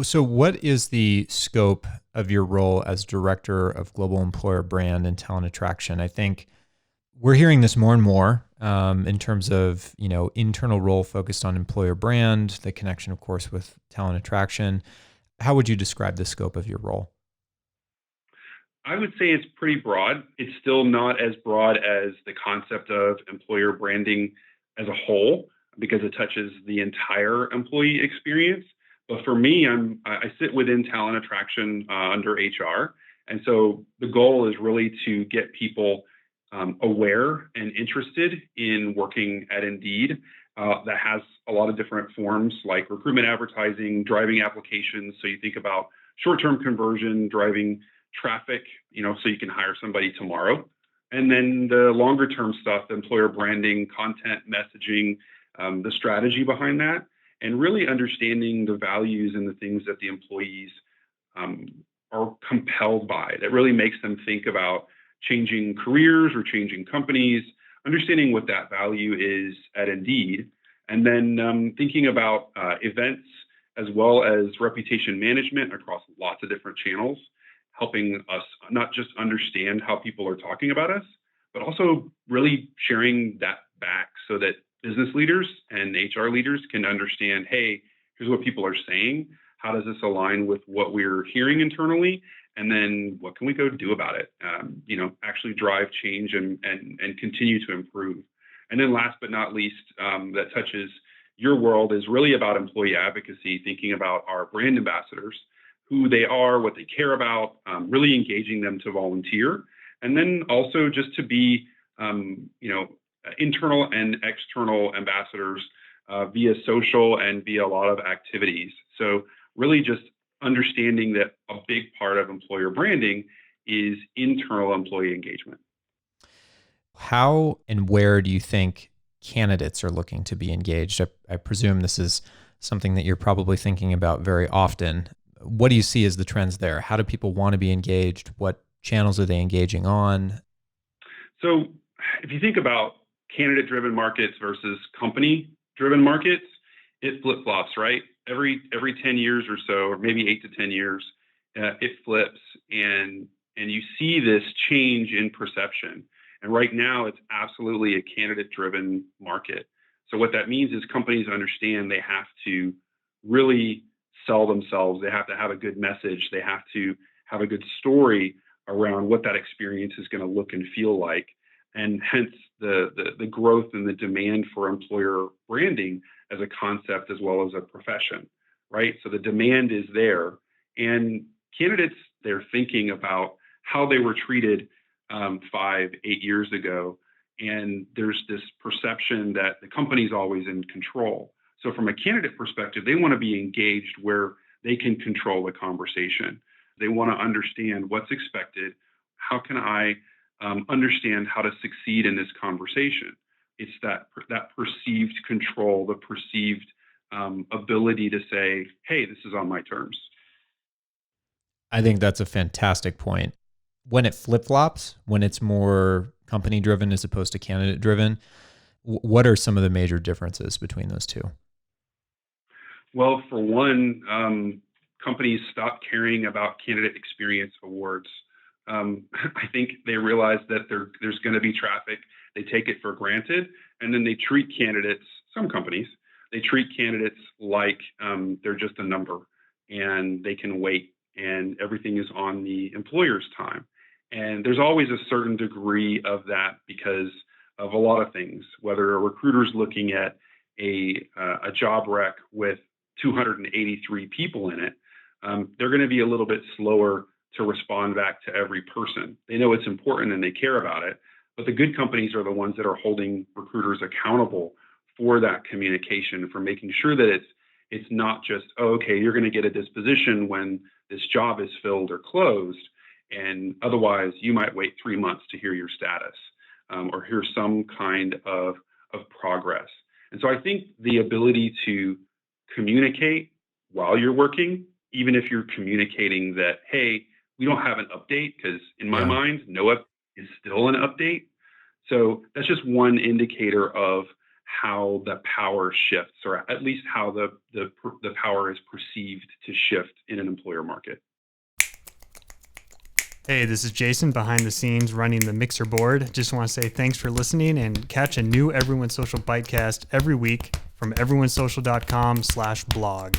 So, what is the scope of your role as director of global employer brand and talent attraction? I think we're hearing this more and more in terms of internal role focused on employer brand, the connection, of course, with talent attraction. How would you describe the scope of your role? I would say it's pretty broad. It's still not as broad as the concept of employer branding as a whole because it touches the entire employee experience. But for me, I sit within talent attraction under HR, and so the goal is really to get people aware and interested in working at Indeed. That has a lot of different forms like recruitment advertising, driving applications. So you think about short-term conversion, driving traffic, so you can hire somebody tomorrow. And then the longer term stuff, the employer branding, content, messaging, the strategy behind that, and really understanding the values and the things that the employees um, are compelled by that really makes them think about changing careers or changing companies, understanding what that value is at Indeed, and then thinking about events as well as reputation management across lots of different channels, helping us not just understand how people are talking about us, but also really sharing that back so that business leaders and HR leaders can understand, hey, here's what people are saying. How does this align with what we're hearing internally? And then what can we go do about it? Actually drive change and continue to improve. And then last but not least, that touches your world is really about employee advocacy, thinking about our brand ambassadors, who they are, what they care about, really engaging them to volunteer. And then also just to be, internal and external ambassadors via social and via a lot of activities. So really just understanding that a big part of employer branding is internal employee engagement. How and where do you think candidates are looking to be engaged? I presume this is something that you're probably thinking about very often. What do you see as the trends there? How do people want to be engaged? What channels are they engaging on? So if you think about candidate driven markets versus company driven markets, it flip flops, right? Every 10 years or so, or maybe 8 to 10 years, it flips and you see this change in perception. And right now it's absolutely a candidate driven market. So what that means is companies understand they have to really sell themselves. They have to have a good message. They have to have a good story around what that experience is going to look and feel like. And hence the growth and the demand for employer branding as a concept as well as a profession, right? So the demand is there. And candidates, they're thinking about how they were treated 5, 8 years ago. And there's this perception that the company's always in control. So from a candidate perspective, they want to be engaged where they can control the conversation. They want to understand what's expected. How can I understand how to succeed in this conversation? It's that perceived control, the perceived ability to say, "Hey, this is on my terms." I think that's a fantastic point. When it flip flops, when it's more company driven as opposed to candidate driven, what are some of the major differences between those two? Well, for one, companies stop caring about candidate experience awards. I think they realize that there's going to be traffic. They take it for granted, and then they treat candidates. Some companies they treat candidates like they're just a number, and they can wait, and everything is on the employer's time. And there's always a certain degree of that because of a lot of things. Whether a recruiter's looking at a job rec with 283 people in it, they're going to be a little bit slower to respond back to every person. They know it's important and they care about it, but the good companies are the ones that are holding recruiters accountable for that communication, for making sure that it's not just, oh, okay, you're going to get a disposition when this job is filled or closed, and otherwise you might wait 3 months to hear your status or hear some kind of progress. And so I think the ability to communicate while you're working, even if you're communicating that, hey, we don't have an update, because in my Yeah. mind, no update is still an update. So that's just one indicator of how the power shifts, or at least how the power is perceived to shift in an employer market. Hey, this is Jason behind the scenes running the mixer board. Just want to say thanks for listening, and catch a new Everyone Social Bitecast every week from everyonesocial.com/blog.